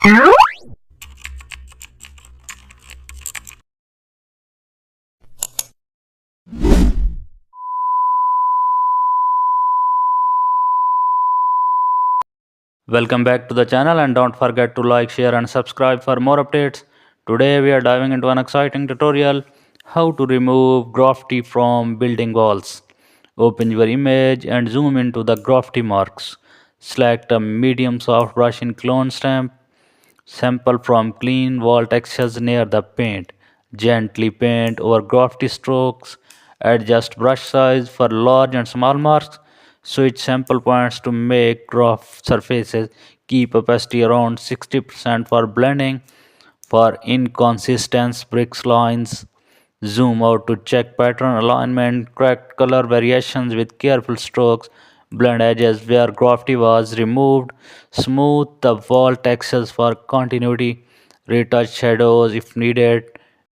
Welcome back to the channel and don't forget to like, share and subscribe for more updates. Today we are diving into an exciting tutorial how to remove graffiti from building walls. Open your image and zoom into the graffiti marks. Select a medium soft brush in clone stamp. Sample from clean wall textures near the paint. Gently paint over graffiti strokes. Adjust brush size for large and small marks. Switch sample points to make rough surfaces. Keep opacity around 60% for blending. For inconsistent bricks lines, zoom out to check pattern alignment. Correct color variations with careful strokes. Blend edges where graffiti was removed. Smooth the wall textures for continuity. Retouch shadows if needed.